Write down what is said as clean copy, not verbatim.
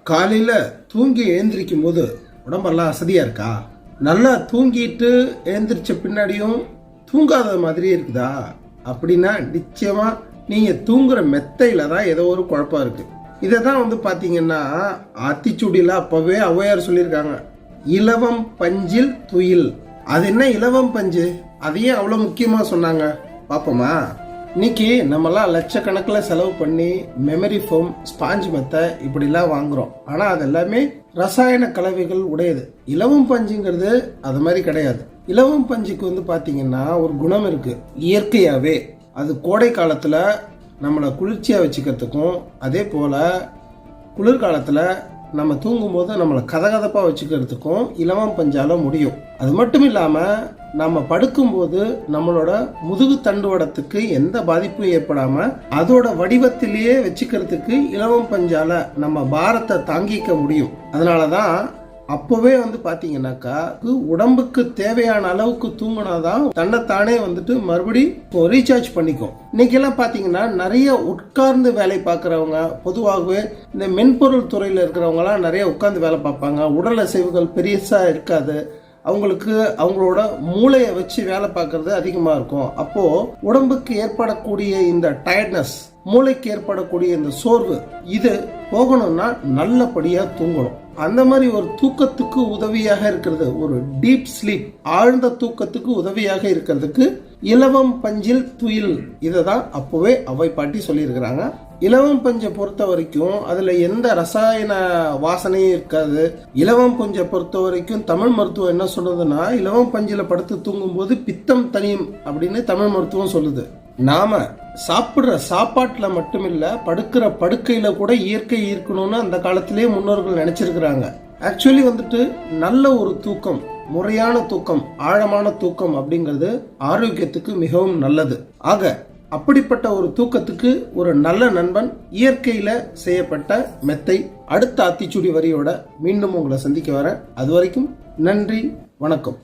காலையில தூங்கி எழுந்திரிக்கும் போது உடம்பெல்லாம் அசதியா இருக்கா? நல்லா தூங்கிட்டு எழுந்திரிச்ச பின்னாடியும் தூங்காத மாதிரி இருக்குதா? அப்படின்னா நிச்சயமா நீங்க தூங்குற மெத்தையில தான் ஏதோ ஒரு குழப்பம் இருக்கு. இதை தான் பாத்தீங்கன்னா ஆத்திச்சூடியில அப்பவே ஔவையார் சொல்லியிருக்காங்க, இலவம் பஞ்சில் துயில். அது என்ன இலவம் பஞ்சு? அதையே அவ்வளவு முக்கியமா சொன்னாங்க, பாப்போமா? இன்னைக்கு நம்மலாம் லட்சக்கணக்கில் செலவு பண்ணி மெமரி ஃபோம், ஸ்பாஞ்ச் மெத்தை இப்படிலாம் வாங்குறோம். ஆனால் அது எல்லாமே ரசாயன கலவைகள் உடையது. இலவம் பஞ்சுங்கிறது அது மாதிரி கிடையாது. இலவம் பஞ்சுக்கு பார்த்தீங்கன்னா ஒரு குணம் இருக்கு. இயற்கையாகவே அது கோடை காலத்தில் நம்மளை குளிர்ச்சியாக வச்சுக்கிறதுக்கும், அதே போல் குளிர்காலத்தில் நம்ம தூங்கும்போது நம்மளை கதகதப்பாக வச்சுக்கிறதுக்கும் இலவம் பஞ்சால முடியும். அது மட்டும் இல்லாமல் நம்ம படுக்கும்போது நம்மளோட முதுகு தண்டுவடத்துக்கு எந்த பாதிப்பும் ஏற்படாம அதோட வடிவத்திலேயே வச்சுக்கிறதுக்கு இலவம் பஞ்சால நம்ம பாரத்தை தாங்கிக்க முடியும். அதனாலதான் அப்பவே பாத்தீங்கன்னாக்கா உடம்புக்கு தேவையான அளவுக்கு தூங்கினாதான் தன்னைத்தானே மறுபடி ரீசார்ஜ் பண்ணிக்கும். இன்னைக்கு எல்லாம் பாத்தீங்கன்னா நிறைய உட்கார்ந்து வேலை பார்க்கறவங்க, பொதுவாகவே இந்த மென்பொருள் துறையில இருக்கிறவங்க எல்லாம் நிறைய உட்கார்ந்து வேலை பார்ப்பாங்க. உடல் அசைவுகள் பெரியசா இருக்காது. அவங்களுக்கு அவங்களோட மூளையை வச்சு வேலை பார்க்கறது அதிகமா இருக்கும். அப்போ உடம்புக்கு ஏற்படக்கூடிய இந்த டயர்ட்னஸ், மூளைக்கு ஏற்படக்கூடிய இந்த சோர்வு, இது போகணும்னா நல்லபடியா தூங்கணும். அந்த மாதிரி ஒரு தூக்கத்துக்கு உதவியாக இருக்கிறது, ஒரு டீப் ஸ்லீப், ஆழ்ந்த தூக்கத்துக்கு உதவியாக இருக்கிறதுக்கு இலவம் பஞ்சில் துயில். இதை தான் அப்பவே அவை பாட்டி சொல்லியிருக்கிறாங்க. இலவம் பஞ்சை பொறுத்த வரைக்கும் அதுல எந்த ரசாயன வாசனையும் இருக்காது. இலவம் பஞ்சை பொறுத்த வரைக்கும் தமிழ் மருத்துவம் என்ன சொல்றதுன்னா, இலவம் பஞ்சில படுத்து தூங்கும் போது பித்தம் தனியும் அப்படின்னு தமிழ் மருத்துவம் சொல்லுது. நாம சாப்பிடுற சாப்பாட்டுல மட்டுமில்ல, படுக்கிற படுக்கையில கூட இயற்கை இருக்கணும்னு அந்த காலத்திலேயே முன்னோர்கள் நினைச்சிருக்கிறாங்க. ஆக்சுவலி நல்ல ஒரு தூக்கம், முறையான தூக்கம், ஆழமான தூக்கம் அப்படிங்கிறது ஆரோக்கியத்துக்கு மிகவும் நல்லது. ஆக அப்படிப்பட்ட ஒரு தூக்கத்துக்கு ஒரு நல்ல நண்பன் இயற்கையில செய்யப்பட்ட மெத்தை. அடுத்த ஆத்திச்சூடி வரியோட மீண்டும் உங்களை சந்திக்க வரேன். அது வரைக்கும் நன்றி, வணக்கம்.